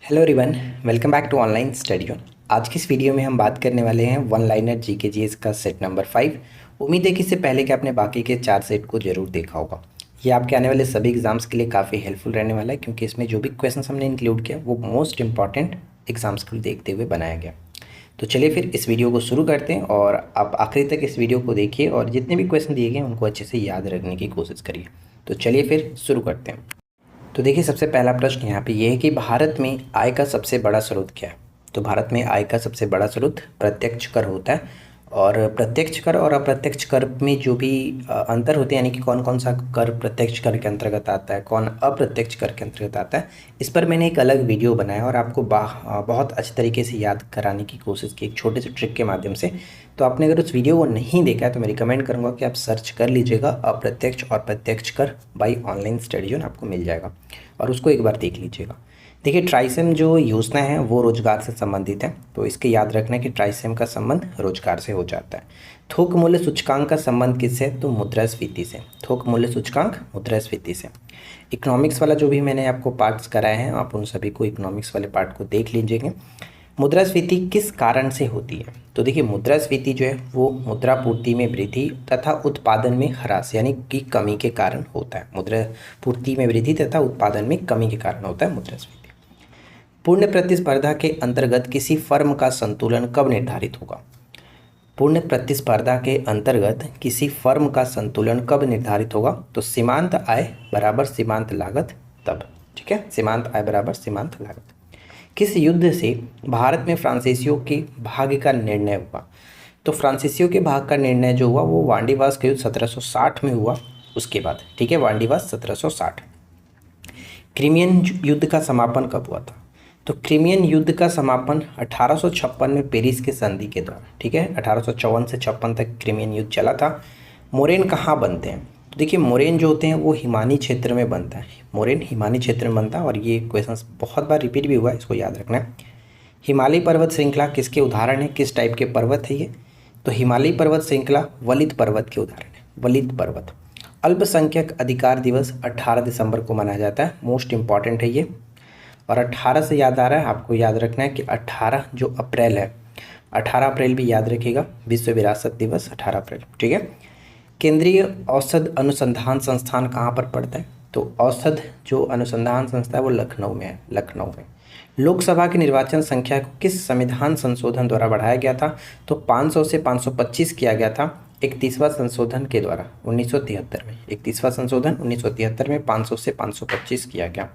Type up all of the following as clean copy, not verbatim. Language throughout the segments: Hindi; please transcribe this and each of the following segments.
Hello everyone, welcome back to online study zone. आज की इस वीडियो में हम बात करने वाले हैं वन लाइनर जीके जीएस का सेट नंबर 5। उम्मीद है कि इससे पहले कि आपने बाकी के 4 सेट को जरूर देखा होगा। ये आपके आने वाले सभी एग्जाम्स के लिए काफ़ी हेल्पफुल रहने वाला है, क्योंकि इसमें जो भी क्वेश्चन हमने इंक्लूड किया वो मोस्ट इंपॉर्टेंट एग्जाम्स को देखते हुए बनाया गया। तो चलिए फिर इस वीडियो को शुरू करते हैं और आप आखिरी तक इस वीडियो को देखिए और जितने भी क्वेश्चन दिए गए हैं उनको अच्छे से याद रखने की कोशिश करिए। तो चलिए फिर शुरू करते हैं। तो देखिए, सबसे पहला प्रश्न यहाँ पे ये है कि भारत में आय का सबसे बड़ा स्रोत क्या है। तो भारत में आय का सबसे बड़ा स्रोत प्रत्यक्ष कर होता है। और प्रत्यक्ष कर और अप्रत्यक्ष कर में जो भी अंतर होते हैं, यानी कि कौन कौन सा कर प्रत्यक्ष कर के अंतर्गत आता है, कौन अप्रत्यक्ष कर के अंतर्गत आता है, इस पर मैंने एक अलग वीडियो बनाया और आपको बहुत अच्छे तरीके से याद कराने की कोशिश की एक छोटे से ट्रिक के माध्यम से। तो आपने अगर उस वीडियो को नहीं देखा है तो मैं रिकमेंड करूँगा कि आप सर्च कर लीजिएगा अप्रत्यक्ष और प्रत्यक्ष कर बाई ऑनलाइन स्टडी जोन, आपको मिल जाएगा और उसको एक बार देख लीजिएगा। देखिए, ट्राइसेम जो योजना है वो रोजगार से संबंधित है, तो इसके याद रखना कि ट्राइसेम का संबंध रोजगार से हो जाता है। थोक मूल्य सूचकांक का संबंध किससे? तो मुद्रास्फीति से। थोक मूल्य सूचकांक मुद्रास्फीति से। इकोनॉमिक्स वाला जो भी मैंने आपको पार्ट्स कराए हैं, आप उन सभी को इकोनॉमिक्स वाले पार्ट को देख लीजिएगा। मुद्रास्फीति किस कारण से होती है? तो देखिए, मुद्रास्फीति जो है वो मुद्रा पूर्ति में वृद्धि तथा उत्पादन में ह्रास यानी कि कमी के कारण होता है। मुद्रा पूर्ति में वृद्धि तथा उत्पादन में कमी के कारण होता है मुद्रास्फीति। पूर्ण प्रतिस्पर्धा के अंतर्गत किसी फर्म का संतुलन कब निर्धारित होगा? पूर्ण प्रतिस्पर्धा के अंतर्गत किसी फर्म का संतुलन कब निर्धारित होगा? तो सीमांत आय बराबर सीमांत लागत तब। ठीक है, सीमांत आय बराबर सीमांत लागत। किस युद्ध से भारत में फ्रांसीसियों के भाग्य का निर्णय हुआ? तो फ्रांसीसियों के भाग का निर्णय जो हुआ वो वांडीवास के युद्ध 1760 में हुआ। उसके बाद, ठीक है, वांडीवास 1760। क्रीमियन युद्ध का समापन कब हुआ था? तो क्रीमियन युद्ध का समापन 1856 में पेरिस के संधि के द्वारा। ठीक है, 1854 से 56 तक क्रीमियन युद्ध चला था। मोरेन कहाँ बनते हैं? तो देखिए, मोरेन जो होते हैं वो हिमानी क्षेत्र में बनता है। मोरेन हिमानी क्षेत्र में बनता है और ये क्वेश्चन बहुत बार रिपीट भी हुआ है, इसको याद रखना है। हिमालय पर्वत श्रृंखला किसके उदाहरण है? किस टाइप के पर्वत है ये? तो हिमालय पर्वत श्रृंखला वलित पर्वत के उदाहरण है, वलित पर्वत। अल्पसंख्यक अधिकार दिवस 18 दिसंबर को मनाया जाता है, मोस्ट इंपॉर्टेंट है ये। और 18 से याद आ रहा है, आपको याद रखना है कि 18 जो अप्रैल है, 18 अप्रैल भी याद रखिएगा, विश्व विरासत दिवस 18 अप्रैल। ठीक है। केंद्रीय औषध अनुसंधान संस्थान कहाँ पर पड़ता है? तो औषध जो अनुसंधान संस्था है वो लखनऊ में है, लखनऊ में। लोकसभा की निर्वाचन संख्या को किस संविधान संशोधन द्वारा बढ़ाया गया था? तो 500 से 525 किया गया था 31वां संशोधन के द्वारा 1973 में। 31वां संशोधन 1973 में 500 से 525 किया गया।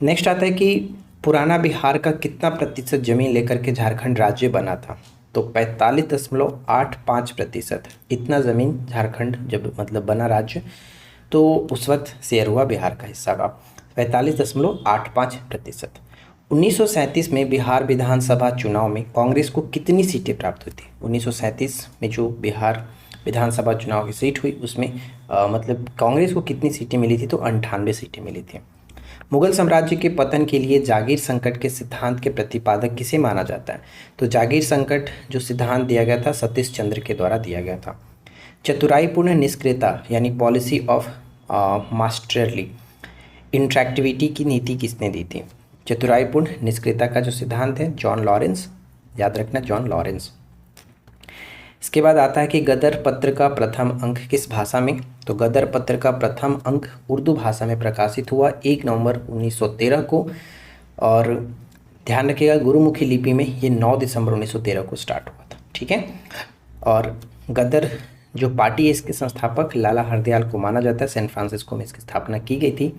नेक्स्ट आता है कि पुराना बिहार का कितना प्रतिशत जमीन लेकर के झारखंड राज्य बना था? तो 45.85%। इतना ज़मीन झारखंड जब मतलब बना राज्य, तो उस वक्त शेयर हुआ बिहार का हिस्सा का 45.85%। 1937 में बिहार विधानसभा चुनाव में कांग्रेस को कितनी सीटें प्राप्त हुई थी? 1937 में जो बिहार विधानसभा चुनाव की सीट हुई उसमें मतलब कांग्रेस को कितनी सीटें मिली थी? तो 98 सीटें मिली थी। मुगल साम्राज्य के पतन के लिए जागीर संकट के सिद्धांत के प्रतिपादक किसे माना जाता है? तो जागीर संकट जो सिद्धांत दिया गया था सतीश चंद्र के द्वारा दिया गया था। चतुराईपूर्ण निष्क्रियता यानी पॉलिसी ऑफ मास्टरली इंट्रैक्टिविटी की नीति किसने दी थी? चतुराईपूर्ण निष्क्रियता का जो सिद्धांत है जॉन लॉरेंस, याद रखना जॉन लॉरेंस। इसके बाद आता है कि गदर पत्र का प्रथम अंक किस भाषा में? तो गदर पत्र का प्रथम अंक उर्दू भाषा में प्रकाशित हुआ 1 नवंबर 1913 को। और ध्यान रखिएगा गुरुमुखी लिपि में ये 9 दिसंबर 1913 को स्टार्ट हुआ था। ठीक है। और गदर जो पार्टी है इसके संस्थापक लाला हरदयाल को माना जाता है। सैन फ्रांसिस्को में इसकी स्थापना की गई थी।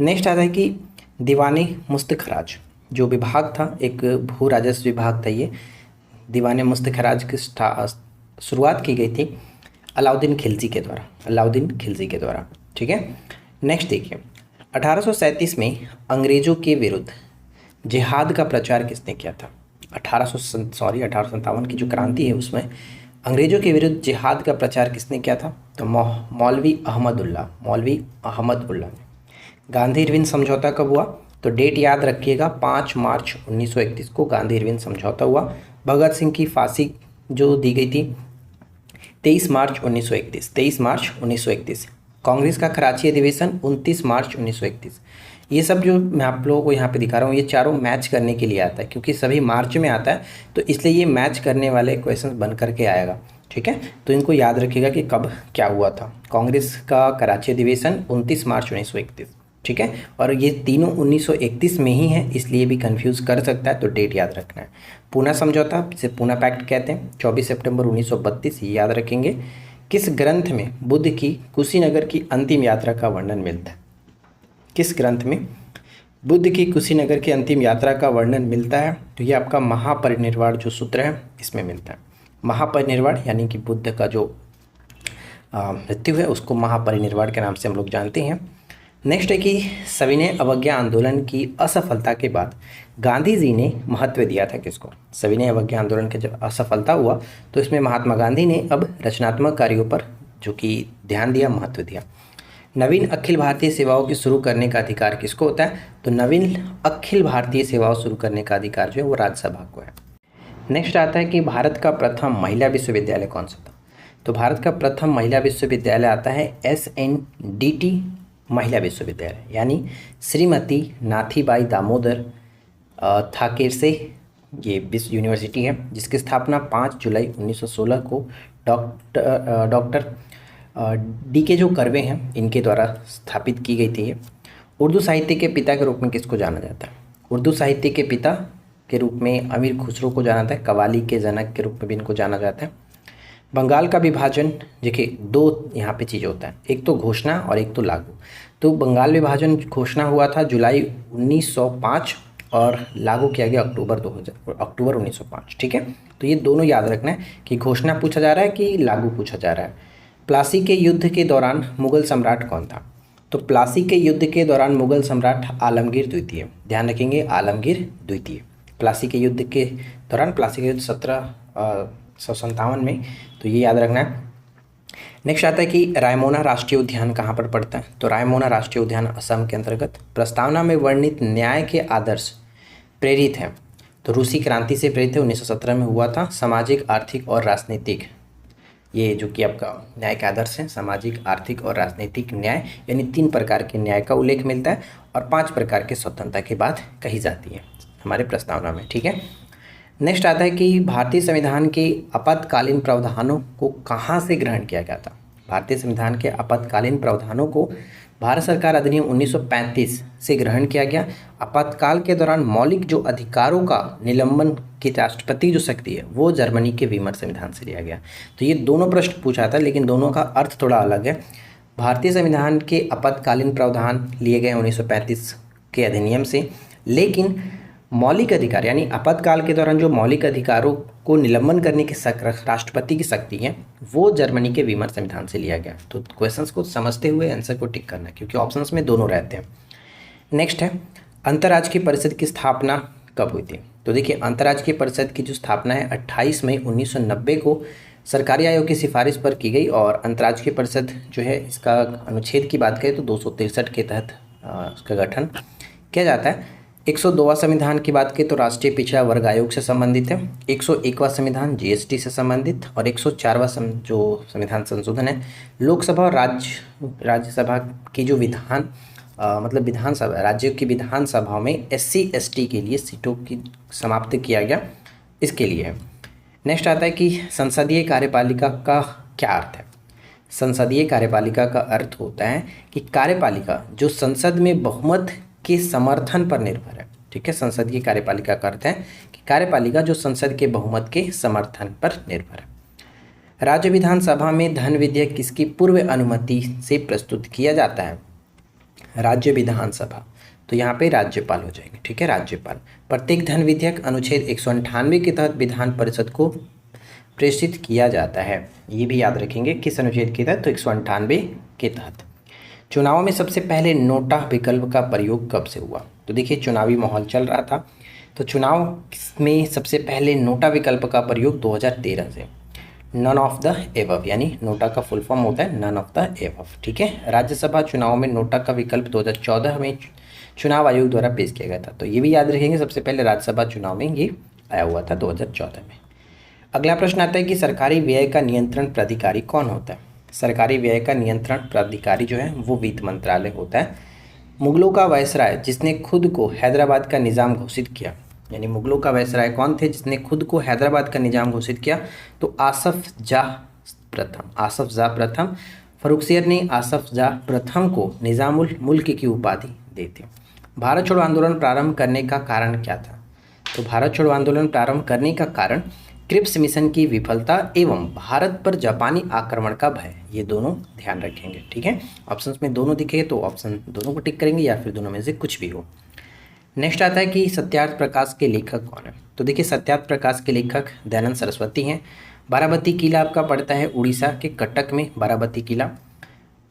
नेक्स्ट आता है कि दीवाने मुस्तखराज जो विभाग था, एक भू राजस्व विभाग था, ये दीवाने मुस्तखराज की शुरुआत की गई थी अलाउद्दीन खिलजी के द्वारा, अलाउद्दीन खिलजी के द्वारा। ठीक है। नेक्स्ट देखिए, 1837 में अंग्रेजों के विरुद्ध जिहाद का प्रचार किसने किया था? 1857 की जो क्रांति है उसमें अंग्रेजों के विरुद्ध जिहाद का प्रचार किसने किया था? तो मौलवी अहमदुल्ला, मौलवी अहमदुल्ला ने। गांधी इरविन समझौता कब हुआ? तो डेट याद रखिएगा, 5 मार्च 1931 को गांधी इरविन समझौता हुआ। भगत सिंह की फांसी जो दी गई थी 23 मार्च 1931, 23 मार्च 1931। कांग्रेस का कराची अधिवेशन 29 मार्च 1931। ये सब जो मैं आप लोगों को यहाँ पे दिखा रहा हूँ ये चारों मैच करने के लिए आता है, क्योंकि सभी मार्च में आता है तो इसलिए ये मैच करने वाले क्वेश्चन बन करके आएगा। ठीक है, तो इनको याद रखिएगा कि कब क्या हुआ था। कांग्रेस का कराची अधिवेशन 29 मार्च 1931। ठीक है, और ये तीनों 1931 में ही है, इसलिए भी कंफ्यूज कर सकता है, तो डेट याद रखना है। पूना समझौता, जिसे पूना पैक्ट कहते हैं, 24 सितंबर 1932, ये याद रखेंगे। किस ग्रंथ में बुद्ध की कुशीनगर की अंतिम यात्रा का वर्णन मिलता है? किस ग्रंथ में बुद्ध की कुशीनगर की अंतिम यात्रा का वर्णन मिलता है? तो ये आपका महापरिनिर्वाण जो सूत्र है इसमें मिलता है। महापरिनिर्वाण यानी कि बुद्ध का जो मृत्यु है उसको महापरिनिर्वाण के नाम से हम लोग जानते हैं। नेक्स्ट है कि सविनय अवज्ञा आंदोलन की असफलता के बाद गांधी जी ने महत्व दिया था किसको? सविनय अवज्ञा आंदोलन की जब असफलता हुआ तो इसमें महात्मा गांधी ने अब रचनात्मक कार्यों पर जो कि ध्यान दिया, महत्व दिया। नवीन अखिल भारतीय सेवाओं की शुरू करने का अधिकार किसको होता है? तो नवीन अखिल भारतीय सेवाओं शुरू करने का अधिकार जो है वो राज्यसभा को है। नेक्स्ट आता है कि भारत का प्रथम महिला विश्वविद्यालय कौन सा था? तो भारत का प्रथम महिला विश्वविद्यालय आता है SNDT महिला विश्वविद्यालय, यानी श्रीमती नाथीबाई दामोदर ठाकरसे ये विश्व यूनिवर्सिटी है, जिसकी स्थापना 5 जुलाई 1916 को डॉक्टर DK जो कर्वे हैं इनके द्वारा स्थापित की गई थी। उर्दू साहित्य के पिता के रूप में किसको जाना जाता है? उर्दू साहित्य के पिता के रूप में अमीर खुसरो को जाना जाता है, कवाली के जनक के रूप में भी इनको जाना जाता है। बंगाल का विभाजन, देखिए दो यहाँ पे चीज़ होता है, एक तो घोषणा और एक तो लागू। तो बंगाल विभाजन घोषणा हुआ था जुलाई 1905 और लागू किया गया अक्टूबर 1905। ठीक है, तो ये दोनों याद रखना है कि घोषणा पूछा जा रहा है कि लागू पूछा जा रहा है। प्लासी के युद्ध के दौरान मुगल सम्राट कौन था? तो प्लासी के युद्ध के दौरान मुगल सम्राट आलमगीर द्वितीय, ध्यान रखेंगे आलमगीर द्वितीय। प्लासी के युद्ध के दौरान, प्लासी का युद्ध 1757 में, तो ये याद रखना है। नेक्स्ट आता है कि रायमोना राष्ट्रीय उद्यान कहाँ पर पड़ता है? तो रायमोना राष्ट्रीय उद्यान असम के अंतर्गत। प्रस्तावना में वर्णित न्याय के आदर्श प्रेरित है, तो रूसी क्रांति से प्रेरित है, 1917 में हुआ था। सामाजिक, आर्थिक और राजनीतिक, ये जो कि आपका न्याय के आदर्श है, सामाजिक, आर्थिक और राजनीतिक न्याय, यानी 3 प्रकार के न्याय का उल्लेख मिलता है और 5 प्रकार के स्वतंत्रता की बात कही जाती है हमारे प्रस्तावना में। ठीक है, नेक्स्ट आता है कि भारतीय संविधान के आपातकालीन प्रावधानों को कहाँ से ग्रहण किया गया था? भारतीय संविधान के आपातकालीन प्रावधानों को भारत सरकार अधिनियम 1935 से ग्रहण किया गया। आपातकाल के दौरान मौलिक जो अधिकारों का निलंबन की राष्ट्रपति जो शक्ति है वो जर्मनी के वीमर संविधान से लिया गया। तो ये दोनों प्रश्न पूछा था, लेकिन दोनों का अर्थ थोड़ा अलग है। भारतीय संविधान के आपातकालीन प्रावधान लिए गए 1935 के अधिनियम से, लेकिन मौलिक अधिकार यानी आपातकाल के दौरान जो मौलिक अधिकारों को निलंबन करने की राष्ट्रपति की शक्ति है वो जर्मनी के वीमर संविधान से लिया गया। तो क्वेश्चंस को समझते हुए आंसर को टिक करना, क्योंकि ऑप्शंस में दोनों रहते हैं। नेक्स्ट है अंतर्राज्यीय परिषद की स्थापना कब हुई थी? तो देखिए अंतर्राज्यीय परिषद की जो स्थापना है 28 मई 1990 को सरकारी आयोग की सिफारिश पर की गई। और अंतर्राज्यीय परिषद जो है इसका अनुच्छेद की बात करें तो 263 के तहत उसका गठन किया जाता है। 102वां संविधान की बात करें तो राष्ट्रीय पिछड़ा वर्ग आयोग से संबंधित है। 101वां संविधान GST से संबंधित, और 104वां जो संविधान संशोधन है लोकसभा और राज्यसभा की जो मतलब विधानसभा, राज्यों की विधानसभाओं में SC ST के लिए सीटों की समाप्त किया गया, इसके लिए है। नेक्स्ट आता है कि संसदीय कार्यपालिका का क्या अर्थ है? संसदीय कार्यपालिका का अर्थ होता है कि कार्यपालिका जो संसद में बहुमत के समर्थन पर निर्भर है। ठीक है, संसदीय कार्यपालिका का अर्थ है कि कार्यपालिका जो संसद के बहुमत के समर्थन पर निर्भर है। राज्य विधानसभा में धन विधेयक किसकी पूर्व अनुमति से प्रस्तुत किया जाता है? राज्य विधानसभा, तो यहाँ पे राज्यपाल हो जाएंगे। ठीक है, राज्यपाल। प्रत्येक धन विधेयक अनुच्छेद 198 के तहत विधान परिषद को प्रेषित किया जाता है। ये भी याद रखेंगे किस अनुच्छेद के तहत? तो 198 के तहत। चुनाव में सबसे पहले नोटा विकल्प का प्रयोग कब से हुआ? तो देखिए चुनावी माहौल चल रहा था, तो चुनाव में सबसे पहले नोटा विकल्प का प्रयोग 2013 से। नन ऑफ द एबव, यानी नोटा का फुल फॉर्म होता है नन ऑफ द एबव। ठीक है, राज्यसभा चुनाव में नोटा का विकल्प 2014 में चुनाव आयोग द्वारा पेश किया गया था। तो ये भी याद रखेंगे, सबसे पहले राज्यसभा चुनाव में ये आया हुआ था 2014 में। अगला प्रश्न आता है कि सरकारी व्यय का नियंत्रण प्राधिकारी कौन होता है? सरकारी व्यय का नियंत्रण प्राधिकारी जो है वो वित्त मंत्रालय होता है। मुगलों का वायसराय जिसने खुद को हैदराबाद का निज़ाम घोषित किया, यानी मुगलों का वायसराय कौन थे जिसने खुद को हैदराबाद का निज़ाम घोषित किया, तो आसफ जाह प्रथम। आसफ जाह प्रथम। फर्रुखसियर ने आसफ जाह प्रथम को निज़ामुल मुल्क की उपाधि दी थी। भारत छोड़ो आंदोलन प्रारंभ करने का कारण क्या था, तो भारत छोड़ो आंदोलन प्रारंभ करने का कारण क्रिप्स मिशन की विफलता एवं भारत पर जापानी आक्रमण का भय, ये दोनों ध्यान रखेंगे। ठीक है, ऑप्शंस में दोनों दिखे तो ऑप्शन दोनों को टिक करेंगे या फिर दोनों में से कुछ भी हो। नेक्स्ट आता है कि सत्यार्थ प्रकाश के लेखक कौन है, तो देखिए सत्यार्थ प्रकाश के लेखक दयानंद सरस्वती हैं। बाराबती किला आपका पड़ता है उड़ीसा के कटक में, बाराबती किला।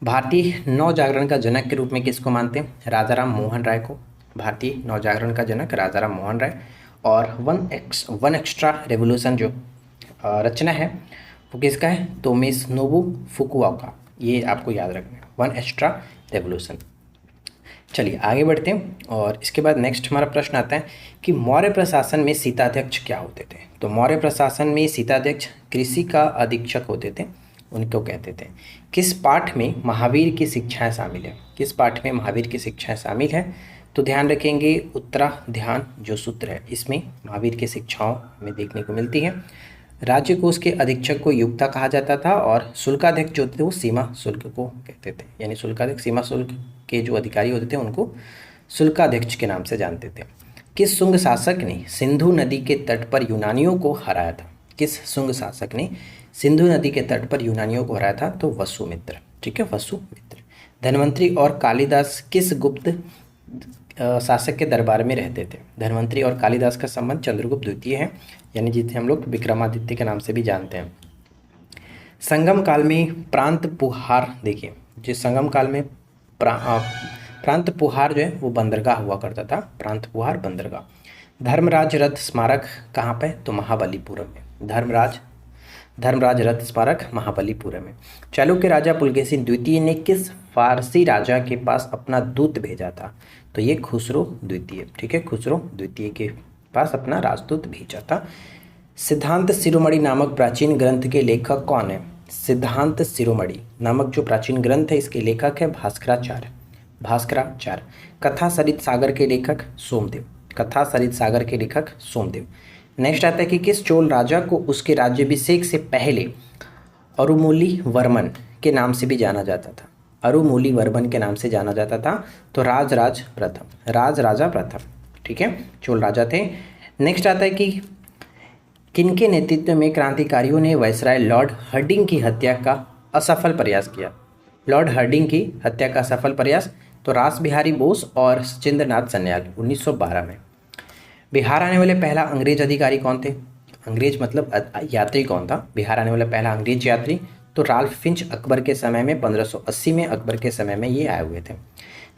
भारतीय नव जागरण का जनक के रूप में किसको मानते हैं, राजाराम मोहन राय को। भारतीय नव जागरण का जनक राजाराम मोहन राय। और वन एक्स्ट्रा रेवोल्यूशन जो रचना है वो किसका है, तोमित्सुनोबु फुकुओका, ये आपको याद रखना है, वन एक्स्ट्रा रेवोल्यूशन। चलिए आगे बढ़ते हैं और इसके बाद नेक्स्ट हमारा प्रश्न आता है कि मौर्य प्रशासन में सीताध्यक्ष क्या होते थे, तो मौर्य प्रशासन में सीताध्यक्ष कृषि का अधीक्षक होते थे, उनको कहते थे। किस पाठ में महावीर की शिक्षाएं शामिल है, किस पाठ में महावीर की शिक्षाएं शामिल है, तो ध्यान रखेंगे उत्तराध्यान जो सूत्र है इसमें महावीर की शिक्षाओं में देखने को मिलती है। राज्य कोष के अधीक्षक को युक्ता कहा जाता था और शुल्काध्यक्ष जो थे वो सीमा शुल्क को कहते थे, यानी शुल्काध्यक्ष सीमा शुल्क के जो अधिकारी होते थे उनको शुल्काध्यक्ष के नाम से जानते थे। किस शुंग शासक ने सिंधु नदी के तट पर यूनानियों को हराया था, किस शुंग शासक ने सिंधु नदी के तट पर यूनानियों को हराया था, तो वसुमित्र। ठीक है, वसुमित्र। धन्वंतरी और कालिदास किस गुप्त शासक के दरबार में रहते थे, धन्वंतरी और कालिदास का संबंध चंद्रगुप्त द्वितीय है, यानी जिसे हम लोग विक्रमादित्य के नाम से भी जानते हैं। संगम काल में प्रांत पुहार, देखिए जिस संगम काल में प्रांत पुहार जो है वो बंदरगाह हुआ करता था, प्रांत पुहार बंदरगाह। धर्मराज रथ स्मारक कहाँ पे, तो महाबलीपुरम में, धर्मराज रथ स्मारक महाबलीपुरम में। चालुक्य राजा पुलकेशिन द्वितीय ने किस फारसी राजा के पास अपना दूत भेजा था, तो ये खुसरो द्वितीय। ठीक है, खुसरो द्वितीय के पास अपना राजदूत भेजा था। सिद्धांत शिरोमणि नामक प्राचीन ग्रंथ के लेखक कौन है, सिद्धांत शिरोमणि नामक जो प्राचीन ग्रंथ है इसके लेखक है भास्कराचार्य। कथा सरित सागर के लेखक सोमदेव, कथा सरित सागर के लेखक सोमदेव। नेक्स्ट आता है कि किस चोल राजा को उसके राज्याभिषेक से पहले अरुमोली वर्मन के नाम से भी जाना जाता था, अरुमोली वर्मन के नाम से जाना जाता था, तो राजराजा प्रथम। ठीक है, चोल राजा थे। नेक्स्ट आता है कि किनके नेतृत्व में क्रांतिकारियों ने वायसराय लॉर्ड हर्डिंग की हत्या का असफल प्रयास किया, लॉर्ड हर्डिंग की हत्या का सफल प्रयास, तो रास बिहारी बोस और सचिंद्रनाथ सन्याल 1912 में। बिहार आने वाले पहला अंग्रेज अधिकारी कौन थे, अंग्रेज मतलब यात्री कौन था, बिहार आने वाला पहला अंग्रेज यात्री, तो राल्फ फिंच अकबर के समय में 1580 में अकबर के समय में ये आए हुए थे।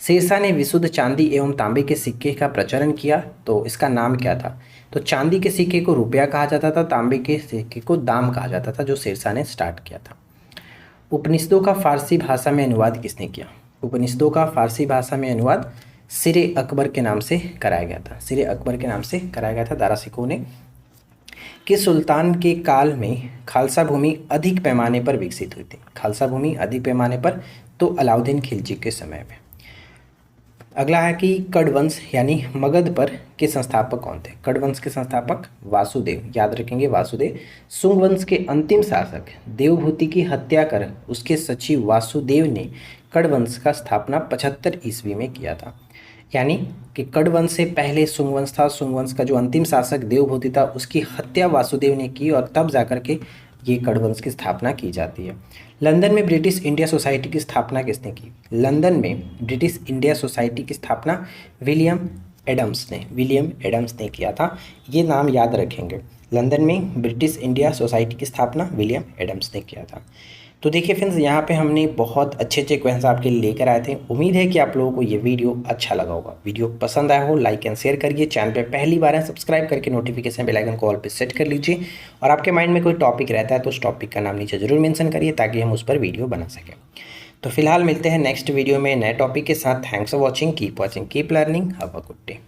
शेरशाह ने विशुद्ध चांदी एवं तांबे के सिक्के का प्रचलन किया, तो इसका नाम क्या था, तो चांदी के सिक्के को रुपया कहा जाता था, तांबे के सिक्के को दाम कहा जाता था, जो शेरशाह ने स्टार्ट किया था। उपनिषदों का फारसी भाषा में अनुवाद किसने किया, उपनिषदों का फारसी भाषा में अनुवाद सिरे अकबर के नाम से कराया गया था, सिरे अकबर के नाम से कराया गया था दारा सिकोह ने। किस सुल्तान के काल में खालसा भूमि अधिक पैमाने पर विकसित हुई थी, खालसा भूमि अधिक पैमाने पर, तो अलाउद्दीन खिलजी के समय में। अगला है कि कड़वंश यानी मगध पर के संस्थापक कौन थे, कड़वंश के संस्थापक वासुदेव, याद रखेंगे वासुदेव। शुंग वंश के अंतिम शासक देवभूति की हत्या कर उसके सचिव वासुदेव ने कड़वंश का स्थापना 75 ईस्वी में किया था, यानी कि कड़वंश से पहले शुंग वंश था, शुंग वंश का जो अंतिम शासक देवभूति था उसकी हत्या वासुदेव ने की और तब जाकर के ये कड़वंश की स्थापना की जाती है। लंदन में ब्रिटिश इंडिया सोसाइटी की स्थापना किसने की, लंदन में ब्रिटिश इंडिया सोसाइटी की स्थापना विलियम एडम्स ने किया था, ये नाम याद रखेंगे। लंदन में ब्रिटिश इंडिया सोसाइटी की स्थापना विलियम एडम्स ने किया था। तो देखिए फ्रेंड्स, यहाँ पे हमने बहुत अच्छे क्वेश्चन आपके लिए लेकर आए थे। उम्मीद है कि आप लोगों को ये वीडियो अच्छा लगा होगा। वीडियो पसंद आया हो लाइक एंड शेयर करिए, चैनल पे पहली बार है सब्सक्राइब करके नोटिफिकेशन बेल आइकन को ऑल पे सेट कर लीजिए, और आपके माइंड में कोई टॉपिक रहता है तो उस टॉपिक का नाम नीचे जरूर मेंशन करिए ताकि हम उस पर वीडियो बना सकें। तो फिलहाल मिलते हैं नेक्स्ट वीडियो में नए टॉपिक के साथ। Thanks for watching, keep watching, keep learning, have a good day.